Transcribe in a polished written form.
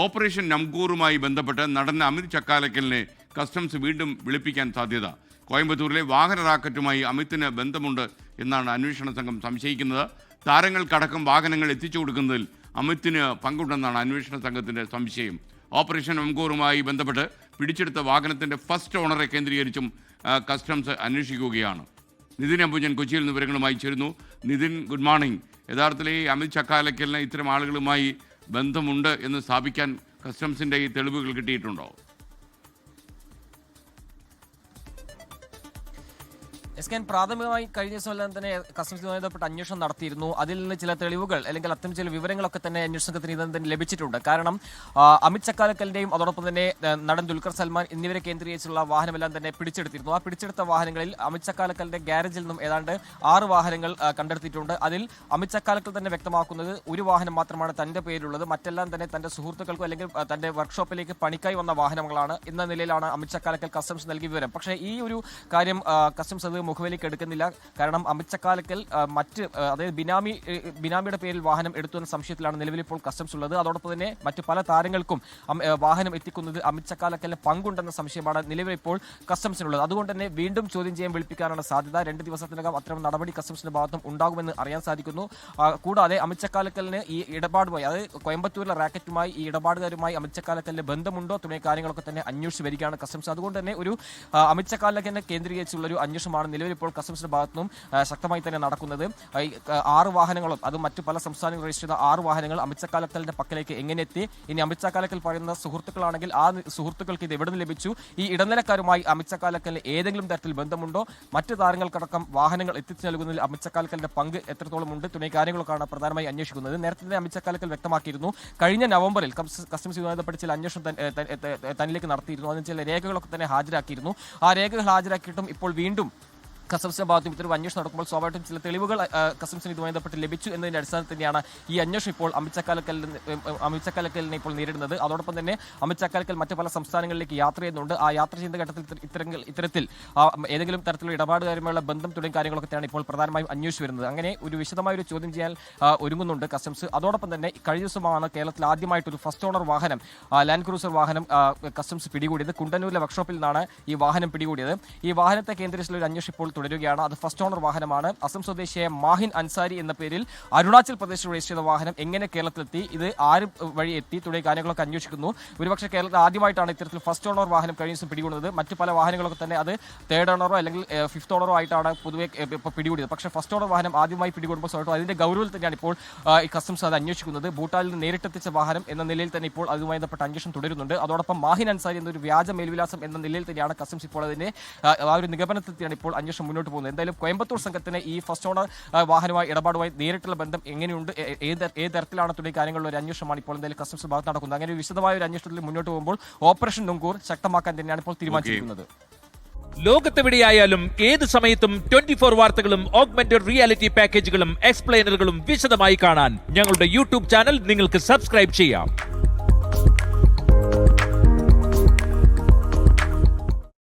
Operation നംകൂറുമായി ബന്ധപ്പെട്ട് നടൻ Amit ചക്കാലക്കലിനെ customs വീണ്ടും വിളിപ്പിക്കാൻ സാധ്യത. കോയമ്പത്തൂരിലെ വാഹന റാക്കറ്റുമായി അമിത്തിന് ബന്ധമുണ്ട് എന്നാണ് അന്വേഷണ സംഘം സംശയിക്കുന്നത്. താരങ്ങൾക്കടക്കം വാഹനങ്ങൾ എത്തിച്ചു കൊടുക്കുന്നതിൽ അമിത്തിന് പങ്കുണ്ടെന്നാണ് അന്വേഷണ സംഘത്തിൻ്റെ സംശയം. ഓപ്പറേഷൻ നംകൂറുമായി ബന്ധപ്പെട്ട് പിടിച്ചെടുത്ത വാഹനത്തിൻ്റെ ഫസ്റ്റ് ഓണറെ കേന്ദ്രീകരിച്ചും കസ്റ്റംസ് അന്വേഷിക്കുകയാണ്. നിതിൻ അംബുജൻ കൊച്ചിയിൽ നിന്ന് വിവരങ്ങളുമായി ചേരുന്നു. Nithin, good morning. യഥാർത്ഥത്തിൽ ഈ അമിത് ചക്കാലക്കലിന് ഇത്തരം ആളുകളുമായി ബന്ധമുണ്ട് എന്ന് സ്ഥാപിക്കാൻ കസ്റ്റംസിൻ്റെ ഈ തെളിവുകൾ കിട്ടിയിട്ടുണ്ടോ? പ്രാഥമികമായി കഴിഞ്ഞ ദിവസം തന്നെ കസ്റ്റംസുമായി ബന്ധപ്പെട്ട് അന്വേഷണം നടത്തിയിരുന്നു. അതിൽ നിന്ന് ചില തെളിവുകൾ അല്ലെങ്കിൽ അത്തരം ചില വിവരങ്ങളൊക്കെ തന്നെ അന്വേഷണ സംഘത്തിന് ഇതും തന്നെ ലഭിച്ചിട്ടുണ്ട്. കാരണം അമിത് ചക്കാലക്കലിന്റെയും അതോടൊപ്പം തന്നെ നടൻ ദുൽഖർ സൽമാൻ എന്നിവരെ കേന്ദ്രീകരിച്ചുള്ള വാഹനമെല്ലാം തന്നെ പിടിച്ചെടുത്തിരുന്നു. ആ പിടിച്ചെടുത്ത വാഹനങ്ങളിൽ അമിത് ചക്കാലക്കലിന്റെ ഗ്യാരേജിൽ നിന്നും ഏതാണ്ട് 6 വാഹനങ്ങൾ കണ്ടെടുത്തിട്ടുണ്ട്. അതിൽ അമിത് ചക്കാലക്കൽ തന്നെ വ്യക്തമാക്കുന്നത് ഒരു വാഹനം മാത്രമാണ് തന്റെ പേരിലുള്ളത്, മറ്റെല്ലാം തന്നെ തന്റെ സുഹൃത്തുക്കൾക്കോ അല്ലെങ്കിൽ തന്റെ വർക്ക്ഷോപ്പിലേക്ക് പണിക്കായി വന്ന വാഹനങ്ങളാണ് എന്ന നിലയിലാണ് അമിത് ചക്കാലക്കൽ കസ്റ്റംസ് നൽകിയ വിവരം. പക്ഷേ ഈ ഒരു കാര്യം കസ്റ്റംസ് അത് മുഖവിലേക്ക് എടുക്കുന്നില്ല. കാരണം അമിത് ചക്കാലക്കൽ അതായത് ബിനാമിയുടെ പേരിൽ വാഹനം എടുത്തു എന്ന സംശയത്തിലാണ് നിലവിൽ ഇപ്പോൾ കസ്റ്റംസ് ഉള്ളത്. അതോടൊപ്പം തന്നെ മറ്റു പല താരങ്ങൾക്കും വാഹനം എത്തിക്കുന്നത് അമിത് ചക്കാലക്കലിന് പങ്കുണ്ടെന്ന സംശയമാണ് നിലവിൽ ഇപ്പോൾ കസ്റ്റംസിനുള്ളത്. അതുകൊണ്ട് തന്നെ വീണ്ടും ചോദ്യം ചെയ്യാൻ വിളിപ്പിക്കാനാണ് സാധ്യത. 2 ദിവസത്തിനകം അത്തരം നടപടി കസ്റ്റംസിന്റെ ഭാഗത്തും ഉണ്ടാകുമെന്ന് അറിയാൻ സാധിക്കുന്നു. കൂടാതെ അമിത് ചക്കാലക്കലിന് ഈ ഇടപാടുമായി, അതായത് കോയമ്പത്തൂരിലെ റാക്കറ്റുമായി ഈ ഇടപാടുകാരുമായി അമിത് ചക്കാലക്കലിന് ബന്ധമുണ്ടോ തുടങ്ങിയ കാര്യങ്ങളൊക്കെ തന്നെ അന്വേഷിച്ച് വരികയാണ് കസ്റ്റംസ്. അതുകൊണ്ട് തന്നെ ഒരു അമിത് ചക്കാലക്കലിനെ കേന്ദ്രീകരിച്ചുള്ള ഒരു അന്വേഷണമാണ് നിലവിൽ ഇപ്പോൾ കസ്റ്റംസിന്റെ ഭാഗത്തുനിന്നും ശക്തമായി തന്നെ നടക്കുന്നത്. 6 വാഹനങ്ങളും അതും മറ്റു പല സംസ്ഥാനങ്ങൾ രജിസ്റ്റർ ചെയ്ത 6 വാഹനങ്ങൾ അമിത് ചക്കാലക്കലിന്റെ പക്കലേക്ക് എങ്ങനെ എത്തി? ഇനി അമിത് ചക്കാലക്കൽ പറയുന്ന സുഹൃത്തുക്കളാണെങ്കിൽ ആ സുഹൃത്തുക്കൾക്ക് ഇത് എവിടെ നിന്ന് ലഭിച്ചു? ഈ ഇടനിലക്കാരുമായി അമിത് ചക്കാലക്കലിന് ഏതെങ്കിലും തരത്തിൽ ബന്ധമുണ്ടോ? മറ്റു താരങ്ങൾക്കടക്കം വാഹനങ്ങൾ എത്തിച്ചു നൽകുന്നതിൽ അമിത് ചക്കാലക്കലിന്റെ പങ്ക് എത്രത്തോളം ഉണ്ട് തുടങ്ങിയ കാര്യങ്ങളൊക്കെയാണ് പ്രധാനമായി അന്വേഷിക്കുന്നത്. നേരത്തെ തന്നെ അമിത് ചക്കാലക്കൽ വ്യക്തമാക്കിയിരുന്നു, കഴിഞ്ഞ നവംബറിൽ കസ്റ്റംസ് ബന്ധപ്പെട്ട് ചില അന്വേഷണം തന്നിലേക്ക് നടത്തിയിരുന്നു. അതിന് ചില രേഖകളൊക്കെ തന്നെ ഹാജരാക്കിയിരുന്നു. ആ രേഖകൾ ഹാജരാക്കിയിട്ടും ഇപ്പോൾ വീണ്ടും കസ്റ്റംസിന്റെ ഭാഗത്തും ഇത്തരം അന്വേഷണം നടക്കുമ്പോൾ സ്വാഭാവികമായിട്ടും ചില തെളിവുകൾ കസ്റ്റംസിന് ഇതുമായി ബന്ധപ്പെട്ട് ലഭിച്ചു എന്നതിന്റെ അടിസ്ഥാനത്തിൽ തന്നെയാണ് ഈ അന്വേഷണം ഇപ്പോൾ അമിത് ചക്കാലക്കലിനെ ഇപ്പോൾ നേരിടുന്നത്. അതോടൊപ്പം തന്നെ അമിത് ചക്കാലക്കൽ മറ്റു പല സംസ്ഥാനങ്ങളിലേക്ക് യാത്ര ചെയ്യുന്നുണ്ട്. ആ യാത്ര ചെയ്യുന്ന ഘട്ടത്തിൽ ഇത്തരത്തിൽ ഏതെങ്കിലും തരത്തിലുള്ള ഇടപാടുകാരുമായുള്ള ബന്ധം തുടങ്ങിയ കാര്യങ്ങളൊക്കെയാണ് ഇപ്പോൾ പ്രധാനമായും അന്വേഷിച്ചു വരുന്നത്. അങ്ങനെ ഒരു വിശദമായ ഒരു ചോദ്യം ചെയ്യാൻ ഒരുങ്ങുന്നുണ്ട് കസ്റ്റംസ്. അതോടൊപ്പം തന്നെ കഴിഞ്ഞ ദിവസമാണ് കേരളത്തിൽ ആദ്യമായിട്ടൊരു ഫസ്റ്റ് ഓണർ വാഹനം, ലാൻഡ് ക്രൂസർ വാഹനം കസ്റ്റംസ് പിടികൂടിയത്. കുണ്ടന്നൂരിലെ വർക്ക്ഷോപ്പിൽ നിന്നാണ് ഈ വാഹനം പിടികൂടിയത്. ഈ വാഹനത്തെ കേന്ദ്രീകരിച്ചുള്ള ഒരു അന്വേഷണം ഇപ്പോൾ തുടരുകയാണ്. അത് ഫസ്റ്റ് ഓണർ വാഹനമാണ്. അസം സ്വദേശിയായ മാഹിൻ അൻസാരി എന്ന പേരിൽ അരുണാചൽ പ്രദേശിൽ രജിസ്റ്റർ ചെയ്ത വാഹനം എങ്ങനെ കേരളത്തിലെത്തി, ഇത് ആര് വഴി എത്തി തുടങ്ങിയ കാര്യങ്ങളൊക്കെ അന്വേഷിക്കുന്നു. ഒരുപക്ഷെ കേരളത്തിൽ ആദ്യമായിട്ടാണ് ഇത്തരത്തിൽ ഫസ്റ്റ് ഓണർ വാഹനം കഴിഞ്ഞ ദിവസം പിടികൂടുന്നത്. മറ്റു പല വാഹനങ്ങളൊക്കെ തന്നെ അത് 3rd ഓണറോ അല്ലെങ്കിൽ 5th ഓണറോ ആയിട്ടാണ് പൊതുവെ പിടികൂടിയത്. പക്ഷേ ഫസ്റ്റ് ഓണർ വാഹനം ആദ്യമായി പിടികൂടുമ്പോൾ സ്വയം അതിന്റെ ഗൗരവത്തിൽ തന്നെയാണ് ഇപ്പോൾ ഈ കസ്റ്റംസ് അത് അന്വേഷിക്കുന്നത്. ഭൂട്ടാനിൽ നിന്ന് നേരിട്ടെത്തിച്ച വാഹനം എന്ന നിലയിൽ തന്നെ ഇപ്പോൾ അതുമായി ബന്ധപ്പെട്ട അന്വേഷണം തുടരുന്നുണ്ട്. അതോടൊപ്പം മാഹിൻ അൻസാരി എന്നൊരു വ്യാജ മേൽവിലാസം എന്ന നിലയിൽ തന്നെയാണ് കസ്റ്റംസ് ഇപ്പോൾ അതിന്റെ ആ ഒരു നിഗമനത്തിലാണ് ഇപ്പോൾ അന്വേഷണം മുന്നോട്ട് പോകുന്നത്. എന്തായാലും കോയമ്പത്തൂർ സംഘത്തിന് ഈ ഫസ്റ്റ് ഓണർ വാഹനവുമായി ഇടപാടുമായി നേരിട്ടുള്ള ബന്ധം എങ്ങനെയുണ്ട്, ഏത് തരത്തിലാണ് തുടങ്ങിയ കാര്യങ്ങളിലുള്ള ഒരു അന്വേഷണമാണ് ഇപ്പോൾ എന്തായാലും കസ്റ്റംസ് ഭാഗത്ത് നടക്കുന്നത്. അങ്ങനെ ഒരു വിശദമായ ഒരു അന്വേഷണത്തിൽ മുന്നോട്ട് പോകുമ്പോൾ ഓപ്പറേഷൻ നംകൂർ ശക്തമാക്കാൻ തന്നെയാണ് ഇപ്പോൾ തീരുമാനിച്ചിരിക്കുന്നത്. ലോകത്തെവിടെയായാലും ഏത് സമയത്തും 24 വാർത്തകളും ഓഗ്മെന്റഡ് റിയാലിറ്റി പാക്കേജുകളും എക്സ്പ്ലെയിനറുകളും വിശദമായി കാണാൻ ഞങ്ങളുടെ യൂട്യൂബ് ചാനൽ നിങ്ങൾക്ക് സബ്സ്ക്രൈബ് ചെയ്യാം.